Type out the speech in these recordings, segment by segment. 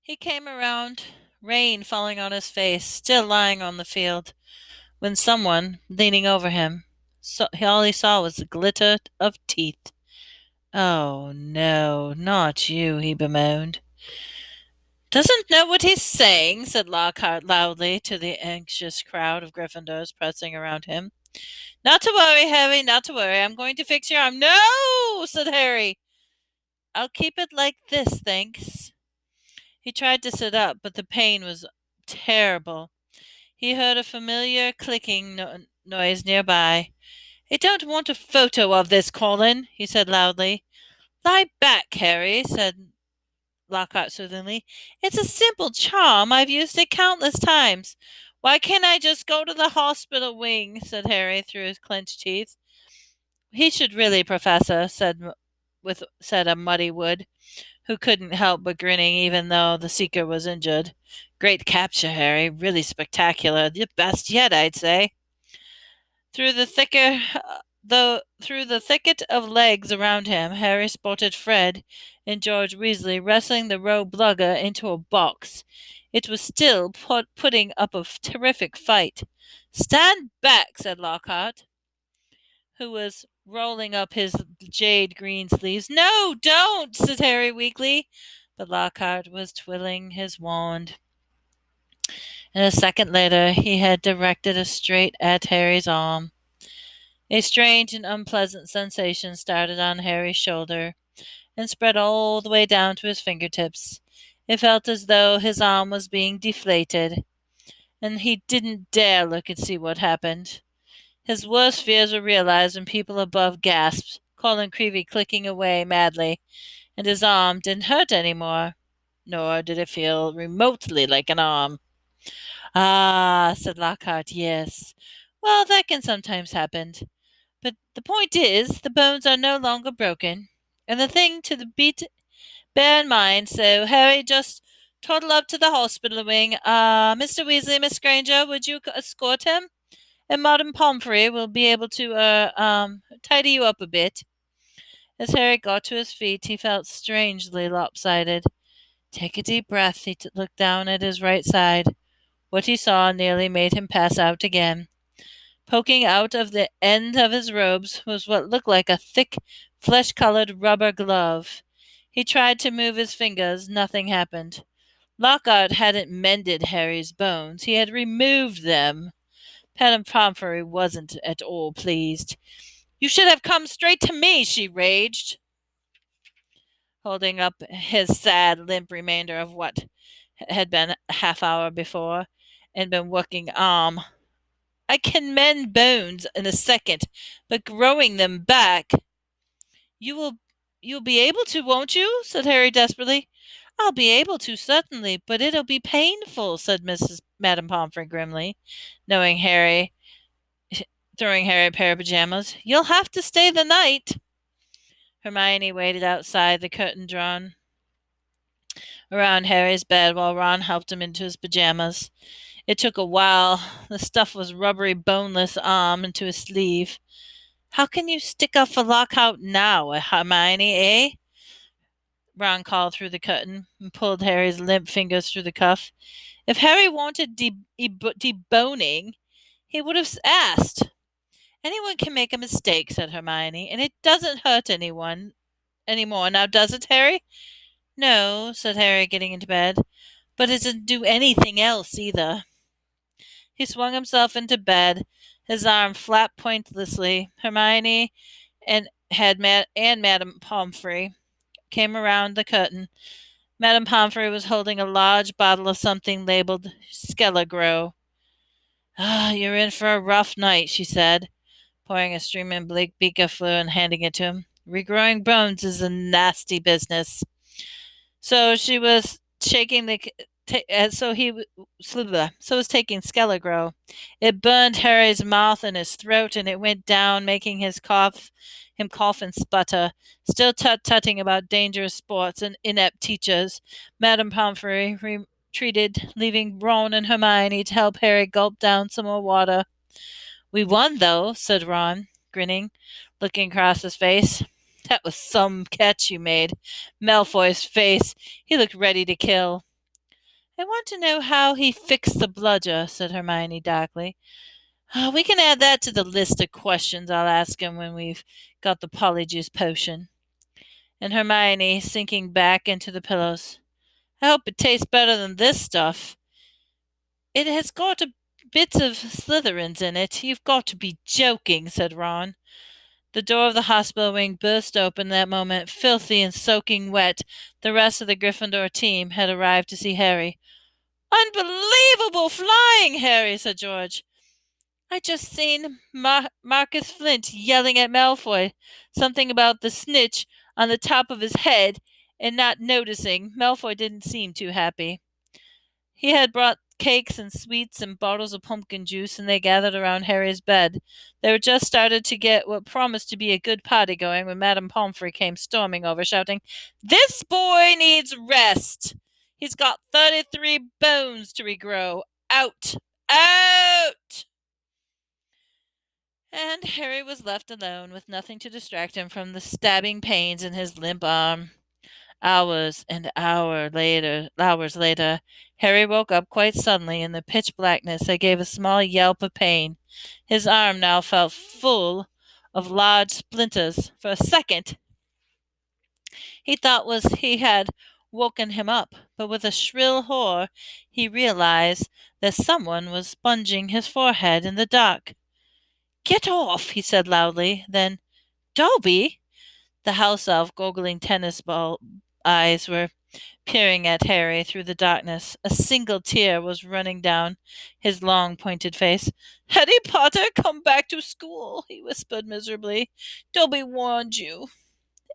He came around, rain falling on his face, still lying on the field, when someone, leaning over him, all he saw was the glitter of teeth. "Oh, no, not you," he bemoaned. "Doesn't know what he's saying," said Lockhart loudly to the anxious crowd of Gryffindors pressing around him. "Not to worry, Harry, not to worry. I'm going to fix your arm." "No!" said Harry. "I'll keep it like this, thanks." He tried to sit up, but the pain was terrible. He heard a familiar clicking noise nearby. "I don't want a photo of this, Colin," he said loudly. "Lie back, Harry," said Lockhart soothingly. "It's a simple charm. I've used it countless times." "Why can't I just go to the hospital wing?" said Harry through his clenched teeth. "He should really, Professor," said a muddy Wood, who couldn't help but grinning even though the seeker was injured. "Great capture, Harry. Really spectacular. The best yet, I'd say." Through the thicker through the thicket of legs around him, Harry spotted Fred and George Weasley wrestling the rogue blugger into a box. It was still putting up a terrific fight. "Stand back," said Lockhart, who was rolling up his jade green sleeves. "No, don't," said Harry weakly, but Lockhart was twirling his wand, and a second later he had directed it straight at Harry's arm. A strange and unpleasant sensation started on Harry's shoulder and spread all the way down to his fingertips. It felt as though his arm was being deflated, and he didn't dare look and see what happened. His worst fears were realized when people above gasped, Colin Creevey clicking away madly, and his arm didn't hurt any more. Nor did it feel remotely like an arm. "Ah," said Lockhart, "yes. Well, that can sometimes happen. But the point is, the bones are no longer broken, and the thing to bear in mind. So, Harry, just toddle up to the hospital wing. Mr. Weasley, Miss Granger, would you escort him? And Madame Pomfrey will be able to, tidy you up a bit." As Harry got to his feet, he felt strangely lopsided. Take a deep breath. He looked down at his right side. What he saw nearly made him pass out again. Poking out of the end of his robes was what looked like a thick, flesh-colored rubber glove. He tried to move his fingers. Nothing happened. Lockhart hadn't mended Harry's bones. He had removed them. Madame Pomfrey wasn't at all pleased. "You should have come straight to me," she raged, holding up his sad, limp remainder of what had been a half hour before and been working arm. "I can mend bones in a second, but growing them back—" "You you'll be able to, won't you?" said Harry desperately. "I'll be able to, certainly, but it'll be painful," said Madame Pomfrey grimly, knowing Harry throwing Harry a pair of pajamas. "You'll have to stay the night." Hermione waited outside, the curtain drawn around Harry's bed while Ron helped him into his pajamas. It took a while. The stuff was rubbery, boneless arm into his sleeve. "How can you stick up for Lockhart now, Hermione, eh?" Ron called through the curtain and pulled Harry's limp fingers through the cuff. "If Harry wanted deboning, he would have asked." "Anyone can make a mistake," said Hermione, "and it doesn't hurt anyone any more, now does it, Harry?" "No," said Harry, getting into bed, "but it doesn't do anything else, either." He swung himself into bed, his arm flapped pointlessly. Hermione and Madame Pomfrey came around the curtain. Madame Pomfrey was holding a large bottle of something labeled Skelegro. "Ah, you're in for a rough night," she said, pouring a streaming beak of fluid and handing it to him. "Regrowing bones is a nasty business." So she was shaking the. So he so was taking Skelegro. It burned Harry's mouth and his throat, and it went down, making him cough and sputter. Still tut-tutting about dangerous sports and inept teachers, Madame Pomfrey retreated, leaving Ron and Hermione to help Harry gulp down some more water. "We won, though," said Ron, grinning, looking across his face. "That was some catch you made." Malfoy's face. He looked ready to kill. I want to know how he fixed the bludger, said Hermione darkly. We can add that to the list of questions I'll ask him when we've got the polyjuice potion. And Hermione, sinking back into the pillows. I hope it tastes better than this stuff. It has got bits of Slytherins in it. You've got to be joking, said Ron. The door of the hospital wing burst open that moment. Filthy and soaking wet, the rest of the Gryffindor team had arrived to see Harry. Unbelievable flying, Harry, said George. I just seen Marcus Flint yelling at Malfoy something about the snitch on the top of his head and not noticing. Malfoy didn't seem too happy. He had brought cakes and sweets and bottles of pumpkin juice, and they gathered around Harry's bed. They were just started to get what promised to be a good party going when Madame Pomfrey came storming over, shouting, "This boy needs rest! He's got 33 bones to regrow! Out! Out!" And Harry was left alone with nothing to distract him from the stabbing pains in his limp arm. Hours later, Harry woke up quite suddenly in the pitch blackness and gave a small yelp of pain. His arm now felt full of large splinters. For a second, he thought he had woken him up, but with a shrill horror, he realized that someone was sponging his forehead in the dark. "Get off!" he said loudly. Then, "Dobby!" The house elf, goggling tennis ball eyes, were peering at Harry through the darkness. A single tear was running down his long, pointed face. "Harry Potter, come back to school," he whispered miserably. "Dobby warned you,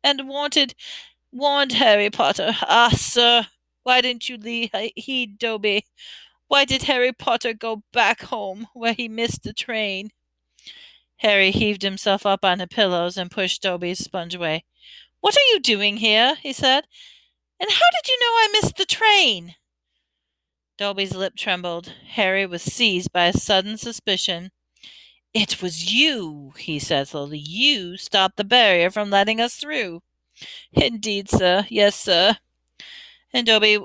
and warned Harry Potter. Ah, sir, why didn't you heed Dobby? Why did Harry Potter go back home, where he missed the train?" Harry heaved himself up on the pillows and pushed Dobby's sponge away. "What are you doing here?" he said. "And how did you know I missed the train?" Dobby's lip trembled. Harry was seized by a sudden suspicion. "It was you," he said slowly. "You stopped the barrier from letting us through." "Indeed, sir. Yes, sir." And Dobby,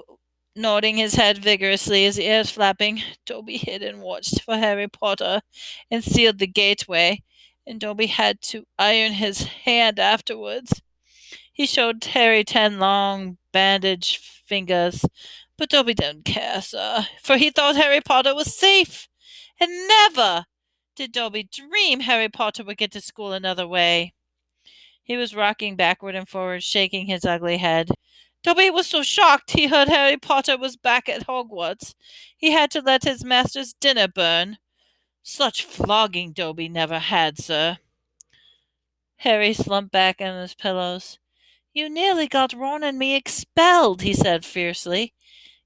nodding his head vigorously, his ears flapping. Dobby hid and watched for Harry Potter and sealed the gateway, and Dobby had to iron his hand afterwards. He showed Harry 10 long bandaged fingers, but Dobby didn't care, sir, for he thought Harry Potter was safe, and never did Dobby dream Harry Potter would get to school another way. He was rocking backward and forward, shaking his ugly head. Dobby was so shocked he heard Harry Potter was back at Hogwarts. He had to let his master's dinner burn. Such flogging Dobby never had, sir. Harry slumped back on his pillows. "You nearly got Ron and me expelled," he said fiercely.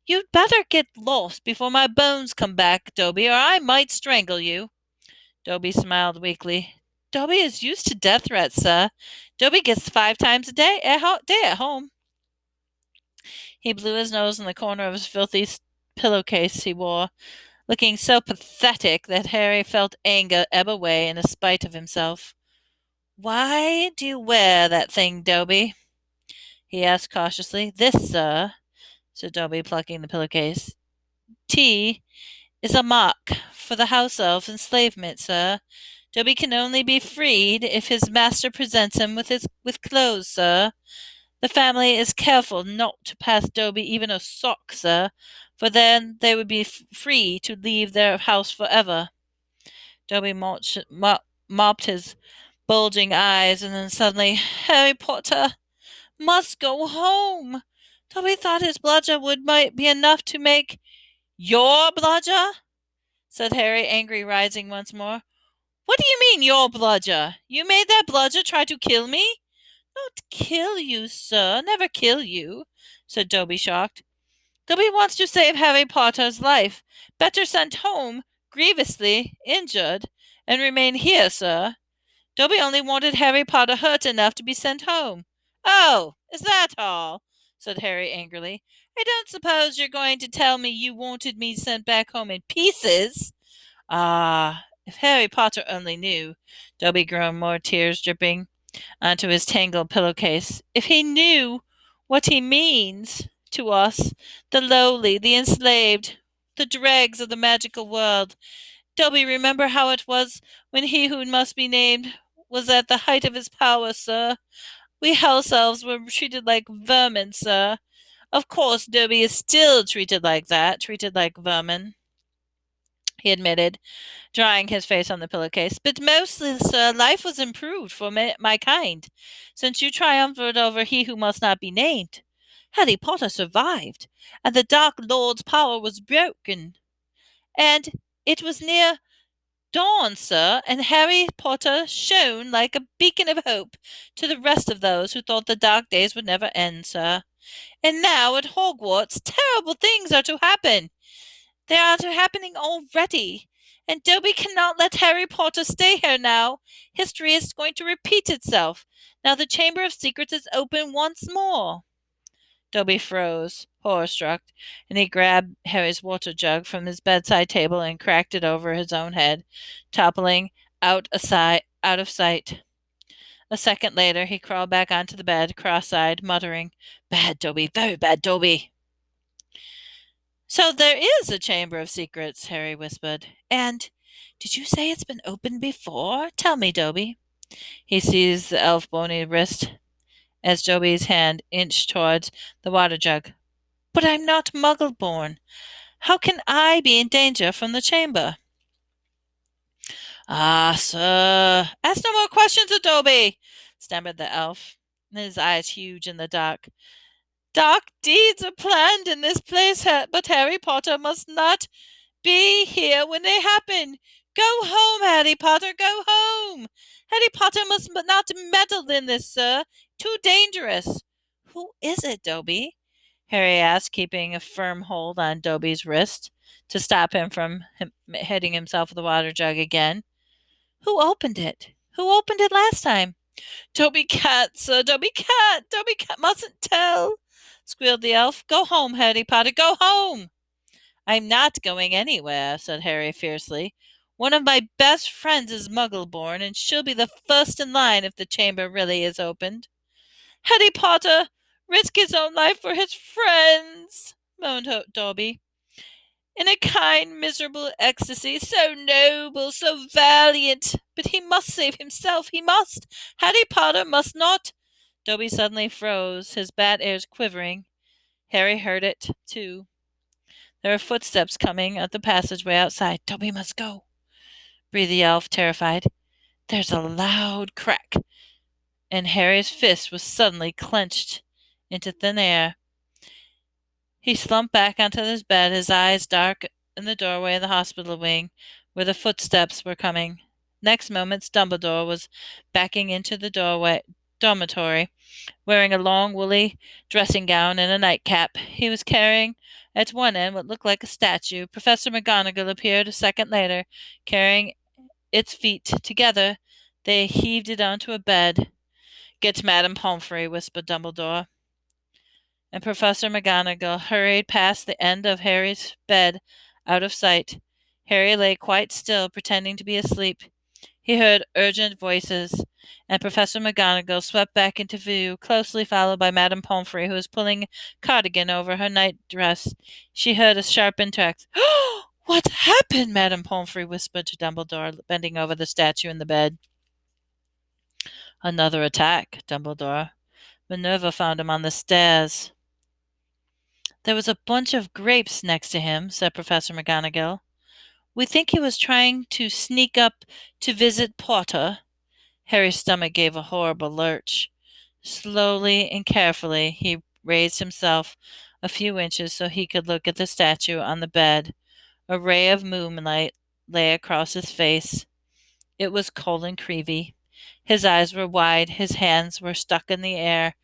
"You'd better get lost before my bones come back, Dobby, or I might strangle you." Dobby smiled weakly. "Dobby is used to death threats, sir. Dobby gets 5 times a day at home." He blew his nose in the corner of his filthy pillowcase he wore, looking so pathetic that Harry felt anger ebb away in spite of himself. "Why do you wear that thing, Dobby?" he asked cautiously. "This, sir," said Dobby, plucking the pillowcase. "T is a mark for the house elf enslavement, sir. Dobby can only be freed if his master presents him with clothes, sir. The family is careful not to pass Dobby even a sock, sir, for then they would be free to leave their house forever." Dobby mopped his bulging eyes, and then suddenly, "Harry Potter must go home." Dobby thought his bludger might be enough to make "Your bludger?" said Harry, angry, rising once more. "What do you mean, your bludger? You made that bludger try to kill me?" "Not kill you, sir. Never kill you," said Dobby, shocked. "Dobby wants to save Harry Potter's life. Better sent home, grievously injured, and remain here, sir. Dobby only wanted Harry Potter hurt enough to be sent home." "Oh, is that all?" said Harry angrily. "I don't suppose you're going to tell me you wanted me sent back home in pieces." Ah, if Harry Potter only knew, Dobby groaned, more tears dripping onto his tangled pillowcase. "If he knew what he means." to us, the lowly, the enslaved, the dregs of the magical world. Dobby, remember how it was when he who must be named was at the height of his power, sir? We house elves were treated like vermin, sir. Of course, Dobby is still treated like that, treated like vermin, he admitted, drying his face on the pillowcase. But mostly, sir, life was improved for my kind, since you triumphed over he who must not be named. Harry Potter survived, and the Dark Lord's power was broken. And it was near dawn, sir, and Harry Potter shone like a beacon of hope to the rest of those who thought the dark days would never end, sir. And now at Hogwarts, terrible things are to happen. They are happening already. And Dobby cannot let Harry Potter stay here now. History is going to repeat itself. Now the Chamber of Secrets is open once more. Dobby froze, horror-struck, and he grabbed Harry's water jug from his bedside table and cracked it over his own head, toppling out of sight. A second later, he crawled back onto the bed, cross-eyed, muttering, "Bad Dobby, very bad Dobby." "So there is a Chamber of Secrets," Harry whispered. "And did you say it's been opened before? Tell me, Dobby." He seized the elf bony wrist as Dobby's hand inched towards the water jug. "But I'm not Muggle-born. How can I be in danger from the chamber?" "Ah, sir, ask no more questions, Dobby," stammered the elf, his eyes huge in the dark. "Dark deeds are planned in this place, but Harry Potter must not be here when they happen. Go home, Harry Potter, go home. Harry Potter must not meddle in this, sir. Too dangerous." "Who is it, Dobby?" Harry asked, keeping a firm hold on Dobby's wrist to stop him from hitting himself with the water jug again. "Who opened it? Who opened it last time?" "Dobby Cat, sir, Dobby Cat. Dobby Cat mustn't tell," squealed the elf. "Go home, Harry Potter, go home." "I'm not going anywhere," said Harry fiercely. "One of my best friends is Muggle-born, and she'll be the first in line if the chamber really is opened." "Harry Potter risk his own life for his friends," moaned Dobby, in a kind, miserable ecstasy. "So noble, so valiant. But he must save himself. He must. Harry Potter must not." Dobby suddenly froze, his bat ears quivering. Harry heard it, too. There were footsteps coming up the passageway outside. "Dobby must go," breathed the elf, terrified. There's a loud crack, and Harry's fist was suddenly clenched into thin air. He slumped back onto his bed, his eyes dark in the doorway of the hospital wing, where the footsteps were coming. Next moment, Dumbledore was backing into the dormitory, wearing a long woolly dressing gown and a nightcap. He was carrying at one end what looked like a statue. Professor McGonagall appeared a second later, carrying its feet. Together, they heaved it onto a bed. "Get Madame Pomfrey," whispered Dumbledore, and Professor McGonagall hurried past the end of Harry's bed, out of sight. Harry lay quite still, pretending to be asleep. He heard urgent voices, and Professor McGonagall swept back into view, closely followed by Madame Pomfrey, who was pulling a cardigan over her night-dress. She heard a sharp interact. "What happened?" Madame Pomfrey whispered to Dumbledore, bending over the statue in the bed. "Another attack, Dumbledore. Minerva found him on the stairs." "There was a bunch of grapes next to him," said Professor McGonagall. "We think he was trying to sneak up to visit Potter." Harry's stomach gave a horrible lurch. Slowly and carefully he raised himself a few inches so he could look at the statue on the bed. A ray of moonlight lay across his face. It was Colin Creevey. His eyes were wide, his hands were stuck in the air,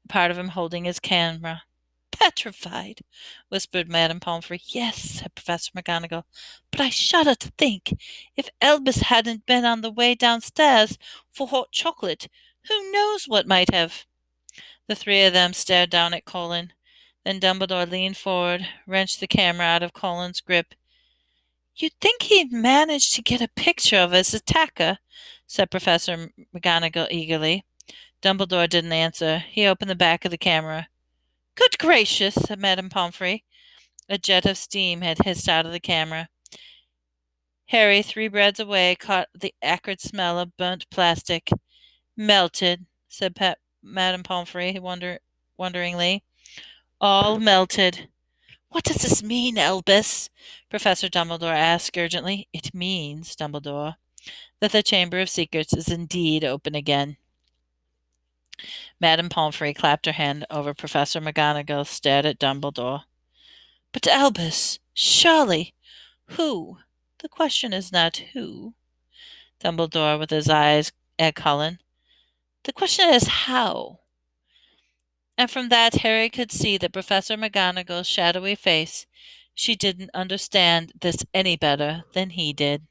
part of him holding his camera. "Petrified," whispered Madame Pomfrey. "Yes," said Professor McGonagall, "but I shudder to think, if Albus hadn't been on the way downstairs for hot chocolate, who knows what might have—" The three of them stared down at Colin. Then Dumbledore leaned forward, wrenched the camera out of Colin's grip. "You'd think he'd managed to get a picture of his attacker," said Professor McGonagall eagerly. Dumbledore didn't answer. He opened the back of the camera. Good gracious, said Madame Pomfrey. A jet of steam had hissed out of the camera. Harry, 3 breads away, caught the acrid smell of burnt plastic. Melted, said Madame Pomfrey wonderingly. All melted. What does this mean, Albus? Professor Dumbledore asked urgently. It means, Dumbledore, that the Chamber of Secrets is indeed open again. Madame Pomfrey clapped her hand over Professor McGonagall, stared at Dumbledore. But Albus, surely, who? The question is not who. Dumbledore with his eyes at Cullen. The question is how. And from that Harry could see that Professor McGonagall's shadowy face. She didn't understand this any better than he did.